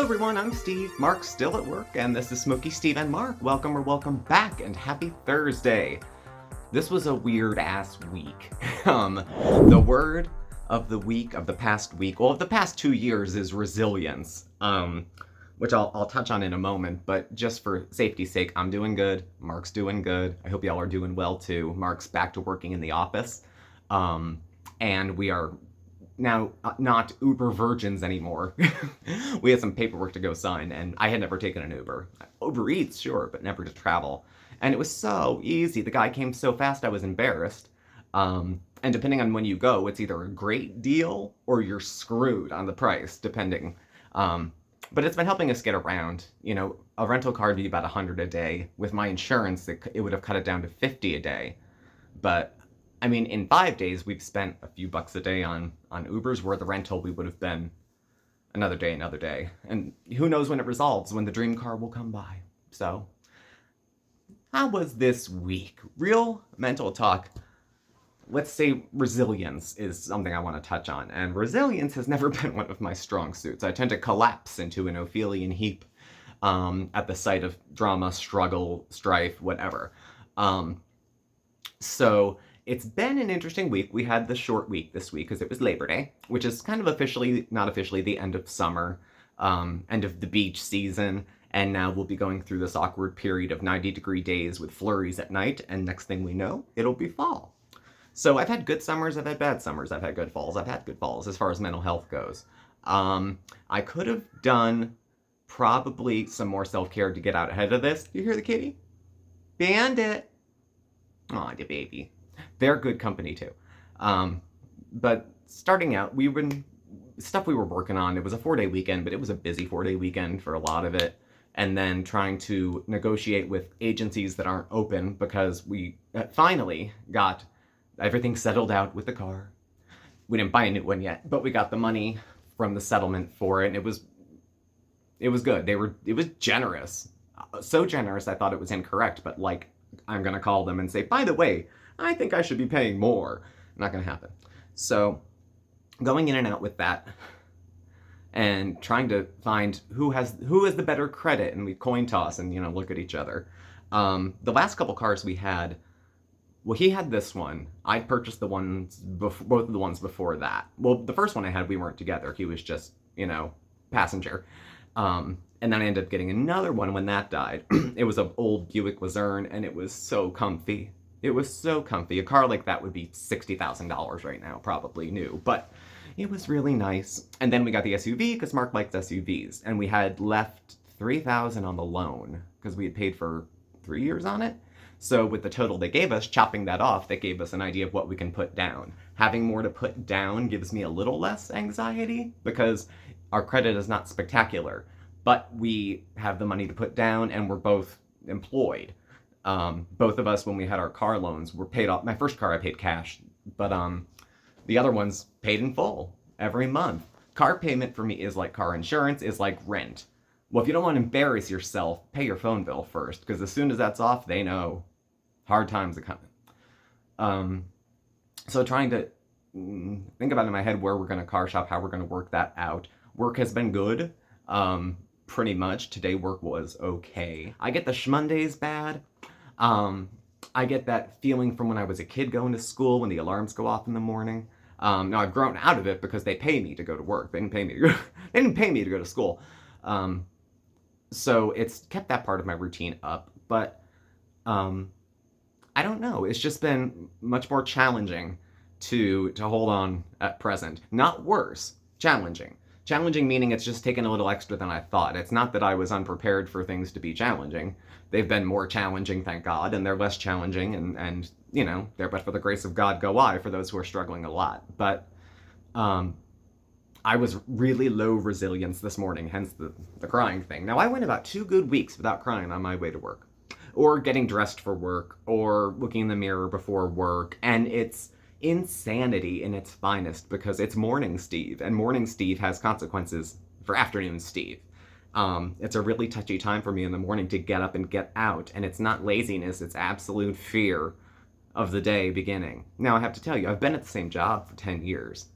everyone, I'm Steve. Mark's still at work, and this is Smokeysteveandmarc. Welcome or welcome back, and happy Thursday. This was a weird-ass week. The word of the week, of the past week, well, of the past 2 years is resilience, which I'll touch on in a moment, but just for safety's sake, I'm doing good, Mark's doing good, I hope y'all are doing well too. Mark's back to working in the office, and we are now not Uber virgins anymore. We had some paperwork to go sign, and I had never taken an Uber. Uber Eats, sure, but never to travel. And it was so easy. The guy came so fast I was embarrassed. And depending on when you go, it's either a great deal or you're screwed on the price, depending. But it's been helping us get around. You know, a rental car would be about $100 a day. With my insurance, it would have cut it down to $50 a day. But I mean, in 5 days, we've spent a few bucks a day on Ubers, where the rental we would have been another day. And who knows when it resolves, when the dream car will come by. So, how was this week? Real mental talk. Let's say resilience is something I want to touch on. And resilience has never been one of my strong suits. I tend to collapse into an Ophelian heap at the sight of drama, struggle, strife, whatever. So it's been an interesting week. We had the short week this week because it was Labor Day, which is kind of officially, not officially, the end of summer, end of the beach season. And now we'll be going through this awkward period of 90-degree days with flurries at night. And next thing we know, it'll be fall. So I've had good summers, I've had bad summers, I've had good falls, I've had good falls as far as mental health goes. I could have done probably some more self-care to get out ahead of this. You hear the kitty? Bandit! Aw, the baby. They're good company too. But starting out, stuff we were working on, it was a 4-day weekend, but it was a busy 4-day weekend for a lot of it. And then trying to negotiate with agencies that aren't open because we finally got everything settled out with the car. We didn't buy a new one yet, but we got the money from the settlement for it, and it was good. It was generous. So generous I thought it was incorrect, but like, I'm gonna call them and say, by the way, I think I should be paying more. Not gonna happen. So, going in and out with that, and trying to find who has the better credit, and we coin toss and, look at each other. The last couple cars we had, well, he had this one. I purchased the ones, both of the ones before that. Well, the first one I had, we weren't together. He was just, passenger. And then I ended up getting another one when that died. It was an old Buick Luzerne, and it was so comfy. It was so comfy. A car like that would be $60,000 right now, probably new. But it was really nice. And then we got the SUV, because Mark likes SUVs. And we had left $3,000 on the loan, because we had paid for 3 years on it. So with the total they gave us, chopping that off, that gave us an idea of what we can put down. Having more to put down gives me a little less anxiety, because our credit is not spectacular. But we have the money to put down, and we're both employed. Both of us, when we had our car loans, were paid off. My first car I paid cash, but the other one's paid in full every month. Car payment for me is like car insurance, is like rent. Well, if you don't want to embarrass yourself, pay your phone bill first, because as soon as that's off, they know hard times are coming. So trying to think about in my head where we're going to car shop, how we're going to work that out. Work has been good. Pretty much. Today work was okay. I get the Schmondays bad. I get that feeling from when I was a kid going to school when the alarms go off in the morning. Now I've grown out of it because they pay me to go to work. They didn't pay me to go to school. So it's kept that part of my routine up, but I don't know. It's just been much more challenging to hold on at present. Not worse, challenging. Challenging meaning it's just taken a little extra than I thought. It's not that I was unprepared for things to be challenging. They've been more challenging, thank God, and they're less challenging, and there but for the grace of God go I, for those who are struggling a lot. But I was really low resilience this morning, hence the crying thing. Now, I went about 2 good weeks without crying on my way to work, or getting dressed for work, or looking in the mirror before work, and it's insanity in its finest, because it's morning Steve, and morning Steve has consequences for afternoon Steve. It's a really touchy time for me in the morning to get up and get out, and it's not laziness, it's absolute fear of the day beginning. Now, I have to tell you, I've been at the same job for 10 years.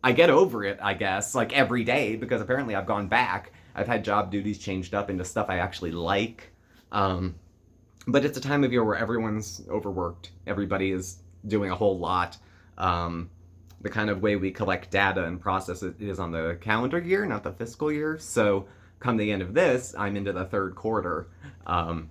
I get over it, I guess, like every day, because apparently I've gone back. I've had job duties changed up into stuff I actually like. But it's a time of year where everyone's overworked. Everybody is doing a whole lot. The kind of way we collect data and process it is on the calendar year, not the fiscal year. So come the end of this, I'm into the third quarter,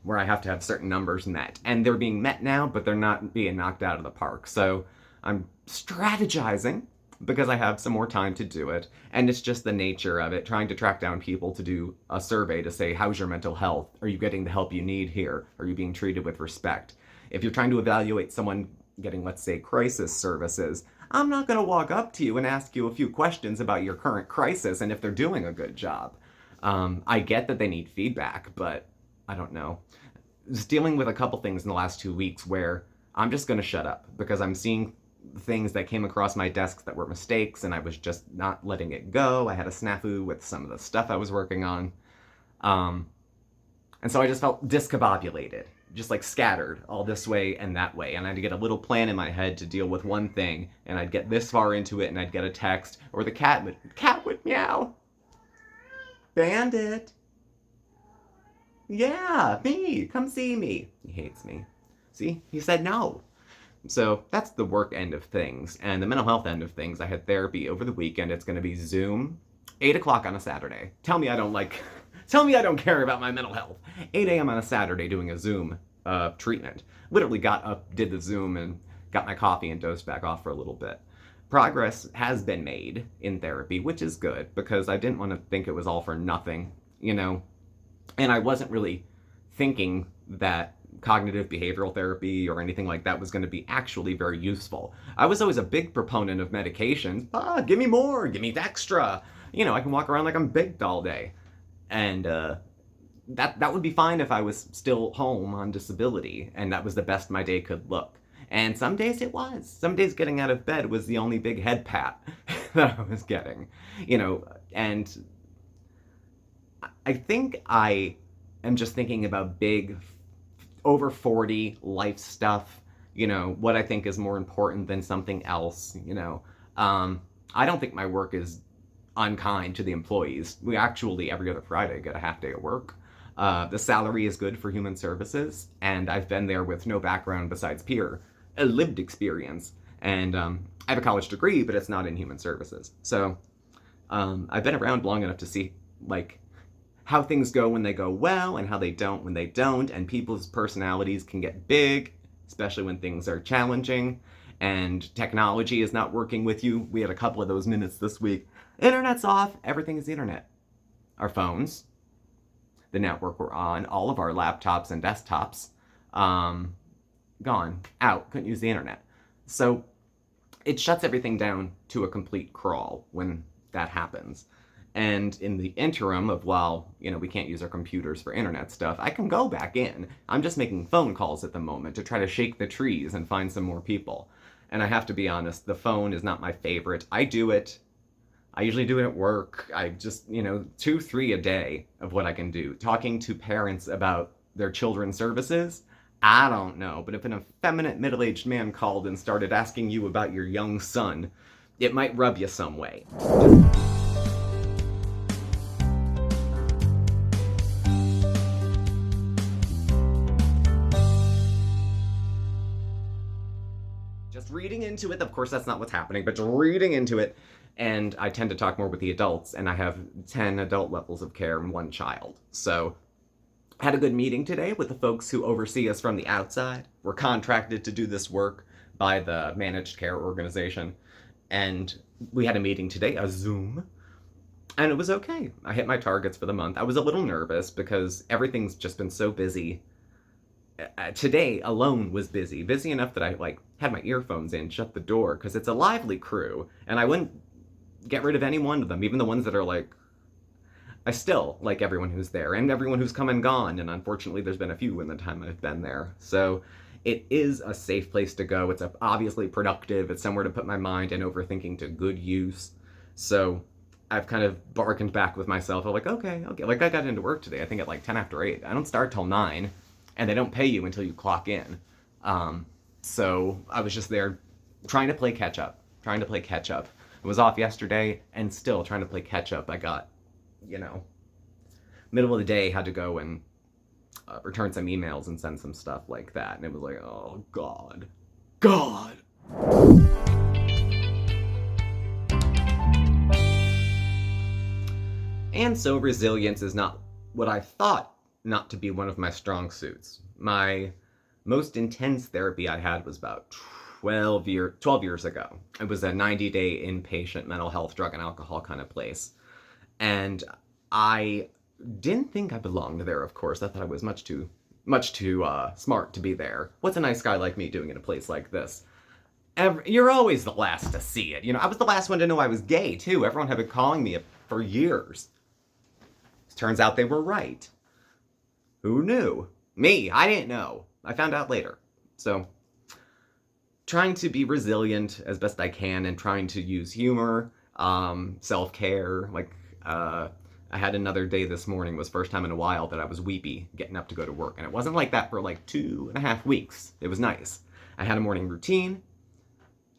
where I have to have certain numbers met. And they're being met now, but they're not being knocked out of the park. So I'm strategizing because I have some more time to do it. And it's just the nature of it, trying to track down people to do a survey to say, how's your mental health? Are you getting the help you need here? Are you being treated with respect? If you're trying to evaluate someone getting, let's say, crisis services, I'm not going to walk up to you and ask you a few questions about your current crisis and if they're doing a good job. I get that they need feedback, but I don't know. Just dealing with a couple things in the last 2 weeks where I'm just going to shut up because I'm seeing things that came across my desk that were mistakes and I was just not letting it go. I had a snafu with some of the stuff I was working on. And so I just felt discombobulated, just like scattered all this way and that way. And I had to get a little plan in my head to deal with one thing, and I'd get this far into it and I'd get a text, or the cat would meow. Bandit. Yeah, me. Come see me. He hates me. See? He said no. So that's the work end of things. And the mental health end of things, I had therapy over the weekend. It's going to be Zoom, 8 o'clock on a Saturday. Tell me I don't care about my mental health. 8 a.m. on a Saturday doing a Zoom treatment. Literally got up, did the Zoom, and got my coffee and dozed back off for a little bit. Progress has been made in therapy, which is good, because I didn't want to think it was all for nothing, you know? And I wasn't really thinking that cognitive behavioral therapy or anything like that was going to be actually very useful. I was always a big proponent of medications. Give me more, give me extra. You know, I can walk around like I'm baked all day. And that would be fine if I was still home on disability and that was the best my day could look. And some days it was. Some days getting out of bed was the only big head pat that I was getting. You know, and I think I am just thinking about big over 40 life stuff, you know, what I think is more important than something else, you know. I don't think my work is unkind to the employees. We actually, every other Friday, get a half day of work. The salary is good for human services, and I've been there with no background besides a lived experience. And I have a college degree, but it's not in human services. So I've been around long enough to see, like, how things go when they go well and how they don't when they don't, and people's personalities can get big, especially when things are challenging and technology is not working with you. We had a couple of those minutes this week. Internet's off, everything is the internet. Our phones, the network we're on, all of our laptops and desktops, gone, out, couldn't use the internet. So it shuts everything down to a complete crawl when that happens. And in the interim of, while, you know, we can't use our computers for internet stuff, I can go back in. I'm just making phone calls at the moment to try to shake the trees and find some more people. And I have to be honest, the phone is not my favorite. I do it. I usually do it at work. I just, you know, 2, 3 a day of what I can do. Talking to parents about their children's services, I don't know. But if an effeminate middle-aged man called and started asking you about your young son, it might rub you some way. Just reading into it, of course that's not what's happening, but just reading into it, and I tend to talk more with the adults, and I have 10 adult levels of care and 1 child. So I had a good meeting today with the folks who oversee us from the outside. We're contracted to do this work by the managed care organization, and we had a meeting today, a Zoom, and it was okay. I hit my targets for the month. I was a little nervous because everything's just been so busy. Today alone was busy enough that I had my earphones in, shut the door, because it's a lively crew, and I wouldn't get rid of any one of them, even the ones that are I still like everyone who's there, and everyone who's come and gone, and unfortunately there's been a few in the time I've been there. So it is a safe place to go. It's obviously productive. It's somewhere to put my mind and overthinking to good use. So I've kind of bargained back with myself. I'm like, okay. I got into work today, I think at 10 after 8. I don't start till 9. And they don't pay you until you clock in. So I was just there trying to play catch up. I was off yesterday and still trying to play catch up. I got, middle of the day, had to go and return some emails and send some stuff like that. And it was like, oh, God. God! And so resilience is not what I thought not to be one of my strong suits. My most intense therapy I had was about 12 years ago. It was a 90-day inpatient mental health, drug, and alcohol kind of place. And I didn't think I belonged there, of course. I thought I was much too smart to be there. What's a nice guy like me doing in a place like this? You're always the last to see it. I was the last one to know I was gay, too. Everyone had been calling me for years. Turns out they were right. Who knew? Me, I didn't know. I found out later. So, trying to be resilient as best I can and trying to use humor, self-care. I had another day this morning, was first time in a while that I was weepy getting up to go to work. And it wasn't like that for like 2.5 weeks. It was nice. I had a morning routine,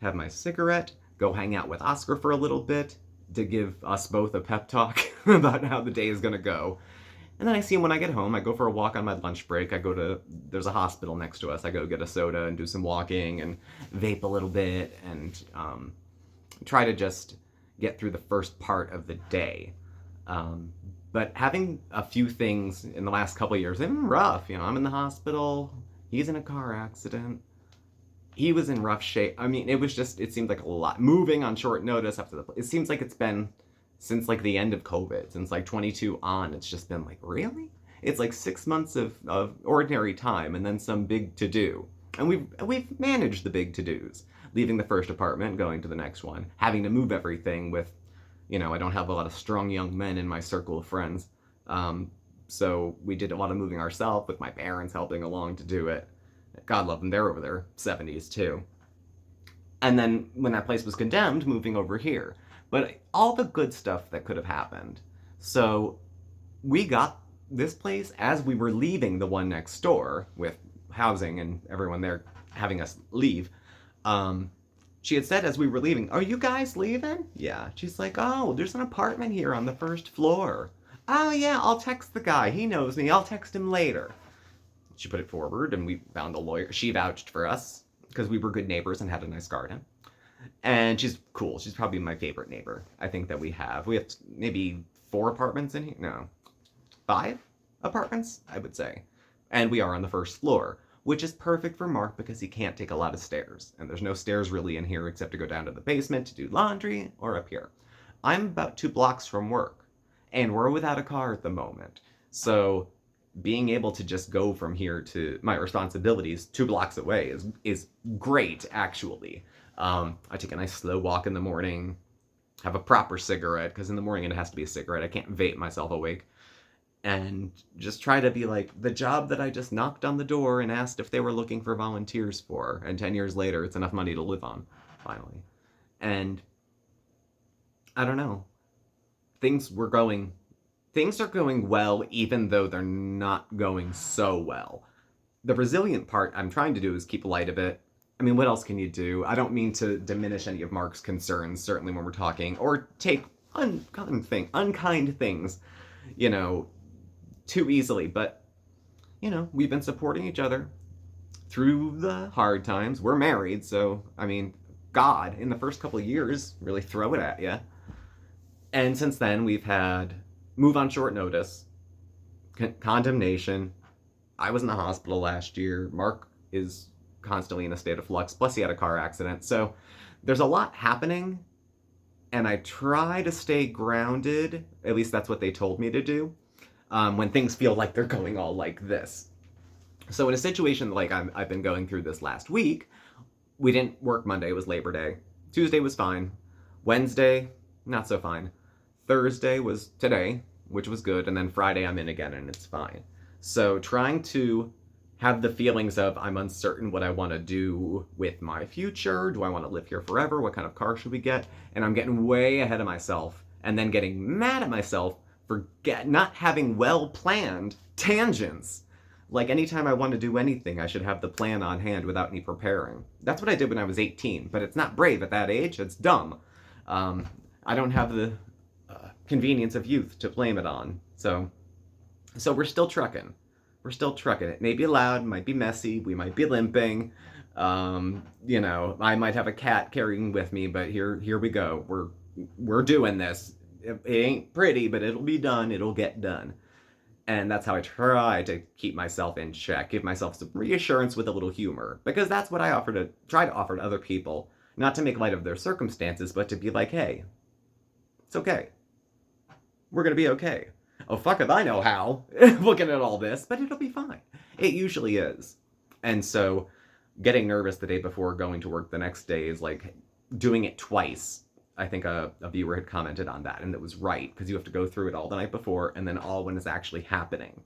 have my cigarette, go hang out with Oscar for a little bit, to give us both a pep talk about how the day is going to go. And then I see him when I get home. I go for a walk on my lunch break. There's a hospital next to us. I go get a soda and do some walking and vape a little bit and try to just get through the first part of the day. But having a few things in the last couple of years, they've been rough. I'm in the hospital. He's in a car accident. He was in rough shape. I mean, it seemed like a lot. Moving on short notice it seems like it's been since like the end of COVID, since like 22 on, it's just been like, really? It's like 6 months of ordinary time and then some big to-do. And we've managed the big to-dos. Leaving the first apartment, going to the next one, having to move everything with, I don't have a lot of strong young men in my circle of friends. So we did a lot of moving ourselves with my parents helping along to do it. God love them, they're over their 70s too. And then when that place was condemned, moving over here. But all the good stuff that could have happened. So we got this place as we were leaving the one next door with housing and everyone there having us leave. She had said as we were leaving, "Are you guys leaving?" Yeah. She's like, "Oh, there's an apartment here on the first floor." "Oh yeah, I'll text the guy. He knows me. I'll text him later." She put it forward and we found a lawyer. She vouched for us because we were good neighbors and had a nice garden. And she's cool. She's probably my favorite neighbor, I think, that we have. We have maybe 4 apartments in here. No, 5 apartments, I would say. And we are on the first floor, which is perfect for Mark because he can't take a lot of stairs. And there's no stairs really in here except to go down to the basement to do laundry or up here. I'm about 2 blocks from work, and we're without a car at the moment. So being able to just go from here to my responsibilities 2 blocks away is great, actually. I take a nice slow walk in the morning, have a proper cigarette, because in the morning it has to be a cigarette. I can't vape myself awake. And just try to be like, the job that I just knocked on the door and asked if they were looking for volunteers for, and 10 years later, it's enough money to live on, finally. And I don't know. Things are going well, even though they're not going so well. The resilient part I'm trying to do is keep light of it. I mean, what else can you do? I don't mean to diminish any of Mark's concerns, certainly when we're talking, or take unkind things, too easily. But, we've been supporting each other through the hard times. We're married, so, I mean, God, in the first couple of years, really throw it at you. And since then, we've had move on short notice, condemnation. I was in the hospital last year. Mark is constantly in a state of flux, plus he had a car accident. So there's a lot happening, and I try to stay grounded, at least that's what they told me to do, when things feel like they're going all like this. So in a situation like I've been going through this last week, we didn't work Monday, it was Labor Day. Tuesday was fine. Wednesday, not so fine. Thursday was today, which was good, and then Friday I'm in again and it's fine. So trying to have the feelings of I'm uncertain what I want to do with my future. Do I want to live here forever? What kind of car should we get? And I'm getting way ahead of myself and then getting mad at myself for not having well-planned tangents. Like anytime I want to do anything, I should have the plan on hand without any preparing. That's what I did when I was 18, but it's not brave at that age. It's dumb. I don't have the convenience of youth to blame it on. So So we're still trucking. We're still trucking. It may be loud, might be messy, we might be limping. I might have a cat carrying with me, but here we go. We're doing this. It ain't pretty, but it'll be done. It'll get done. And that's how I try to keep myself in check, give myself some reassurance with a little humor, because that's what I try to offer to other people, not to make light of their circumstances, but to be like, hey, it's okay. We're gonna be okay. Oh fuck if I know how, looking at all this, but it'll be fine. It usually is. And so getting nervous the day before going to work the next day is like doing it twice. I think a viewer had commented on that, and it was right, because you have to go through it all the night before and then all when it's actually happening.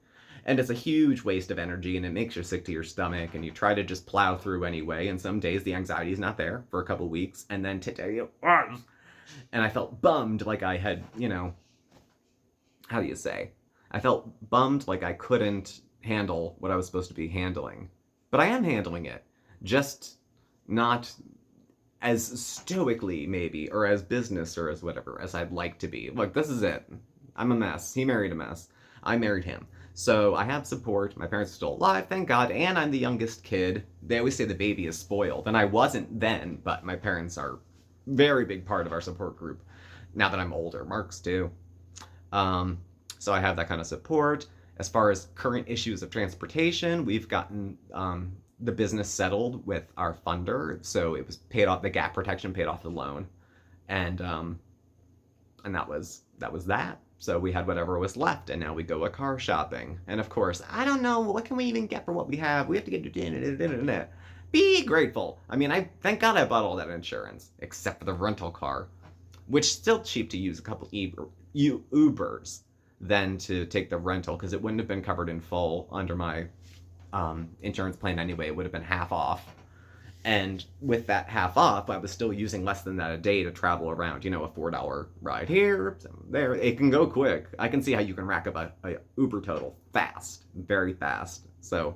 And it's a huge waste of energy, and it makes you sick to your stomach, and you try to just plow through anyway, and some days the anxiety is not there for a couple weeks, and then today it was. And I felt bummed like I had, how do you say? I felt bummed like I couldn't handle what I was supposed to be handling. But I am handling it. Just not as stoically, maybe, or as business or as whatever, as I'd like to be. Look, this is it. I'm a mess. He married a mess. I married him. So I have support. My parents are still alive, thank God, and I'm the youngest kid. They always say the baby is spoiled, and I wasn't then, but my parents are a very big part of our support group now that I'm older. Mark's too. So I have that kind of support. As far as current issues of transportation, we've gotten the business settled with our funder, so it was paid off. The gap protection paid off the loan, and that was that. So we had whatever was left, and now we go car shopping. And of course, I don't know what can we even get for what we have. We have to get be grateful. I mean, I thank God I bought all that insurance, except for the rental car, which is still cheap to use a couple Ubers than to take the rental, because it wouldn't have been covered in full under my insurance plan anyway. It would have been half off. And with that half off, I was still using less than that a day to travel around. A $4 ride here, there. It can go quick. I can see how you can rack up a Uber total fast, very fast. So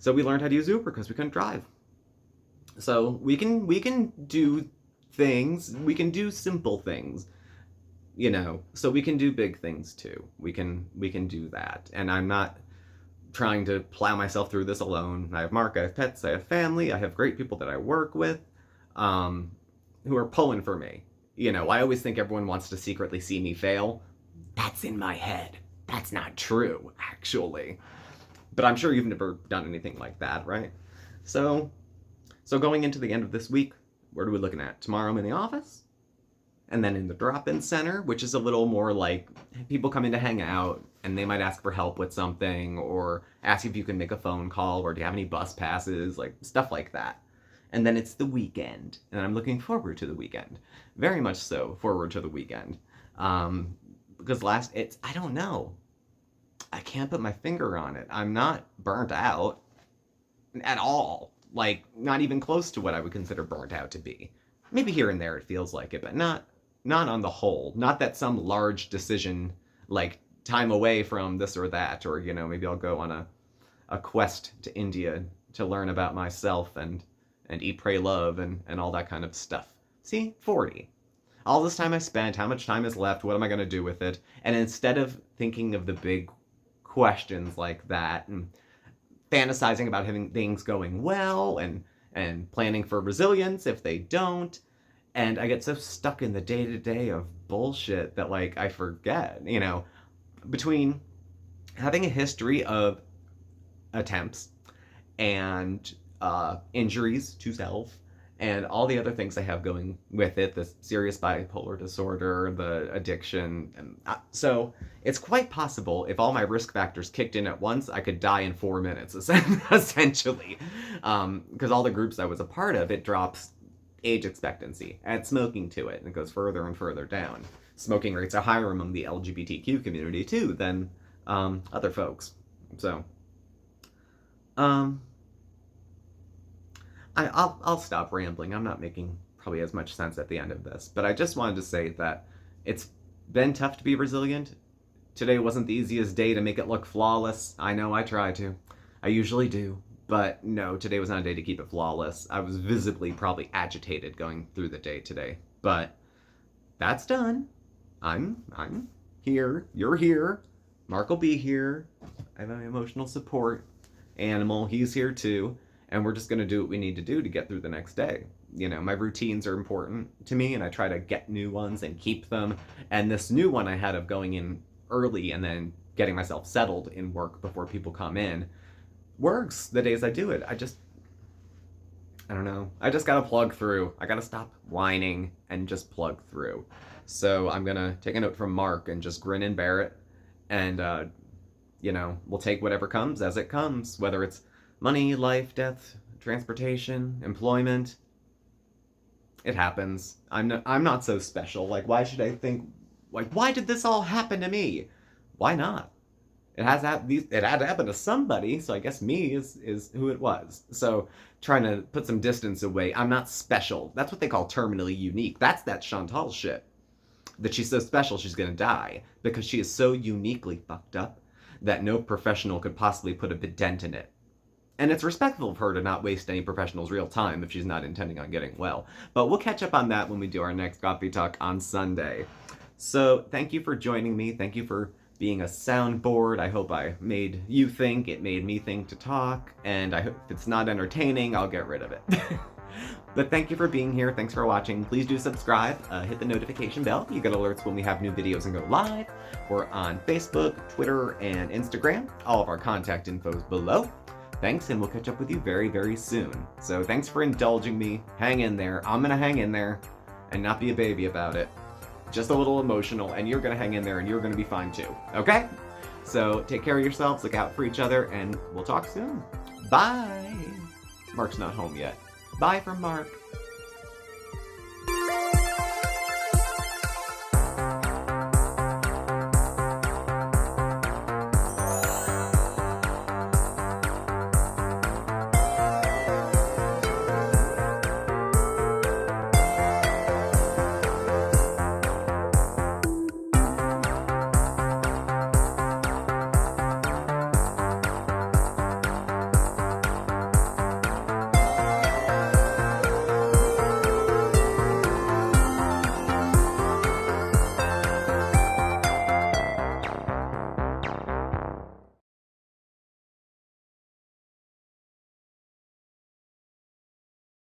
we learned how to use Uber because we couldn't drive. So we can do things. We can do simple things. So we can do big things too. We can do that. And I'm not trying to plow myself through this alone. I have Mark, I have pets, I have family, I have great people that I work with, who are pulling for me. I always think everyone wants to secretly see me fail. That's in my head. That's not true, actually. But I'm sure you've never done anything like that, right? So going into the end of this week, what are we looking at? Tomorrow I'm in the office, and then in the drop-in center, which is a little more like people come in to hang out, and they might ask for help with something, or ask if you can make a phone call, or do you have any bus passes, like stuff like that. And then it's the weekend, and I'm looking forward to the weekend. Very much so, forward to the weekend. Because I don't know. I can't put my finger on it. I'm not burnt out at all. Like, not even close to what I would consider burnt out to be. Maybe here and there it feels like it, but not on the whole. Not that some large decision, like time away from this or that, or maybe I'll go on a quest to India to learn about myself and eat, pray, love, and all that kind of stuff. See, 40. All this time I spent, how much time is left, what am I going to do with it? And instead of thinking of the big questions like that and fantasizing about having things going well and planning for resilience if they don't, and I get so stuck in the day-to-day of bullshit that like I forget, between having a history of attempts and injuries to self and all the other things I have going with it, the serious bipolar disorder, the addiction. And so it's quite possible if all my risk factors kicked in at once, I could die in 4 minutes, essentially. Because all the groups I was a part of, it drops age expectancy. Add smoking to it, and it goes further and further down. Smoking rates are higher among the LGBTQ community, too, than other folks. So, I'll stop rambling. I'm not making probably as much sense at the end of this, but I just wanted to say that it's been tough to be resilient. Today wasn't the easiest day to make it look flawless. I know I try to. I usually do. But no, today was not a day to keep it flawless. I was visibly probably agitated going through the day today. But that's done. I'm here. You're here. Mark will be here. I have an emotional support animal. He's here too. And we're just going to do what we need to do to get through the next day. You know, my routines are important to me, and I try to get new ones and keep them. And this new one I had of going in early and then getting myself settled in work before people come in works the days I do it. I don't know. I just gotta plug through. I gotta stop whining and just plug through. So I'm gonna take a note from Mark and just grin and bear it. And, you know, we'll take whatever comes as it comes, whether it's money, life, death, transportation, employment. It happens. I'm not so special. Like, why should I think, like, why did this all happen to me? Why not? It had to happen to somebody, so I guess me is who it was. So trying to put some distance away. I'm not special. That's what they call terminally unique. That's that Chantal shit. That she's so special she's gonna die because she is so uniquely fucked up that no professional could possibly put a dent in it. And it's respectful of her to not waste any professional's real time if she's not intending on getting well. But we'll catch up on that when we do our next coffee talk on Sunday. So thank you for joining me. Thank you for being a soundboard. I hope I made you think. It made me think to talk. And I hope if it's not entertaining, I'll get rid of it. But thank you for being here. Thanks for watching. Please do subscribe. Hit the notification bell. You get alerts when we have new videos and go live. We're on Facebook, Twitter, and Instagram. All of our contact info is below. Thanks, and we'll catch up with you very, very soon. So thanks for indulging me. Hang in there. I'm gonna hang in there and not be a baby about it. Just a little emotional, and you're gonna hang in there, and you're gonna be fine too, okay? So take care of yourselves, look out for each other, and we'll talk soon. Bye! Mark's not home yet. Bye from Mark.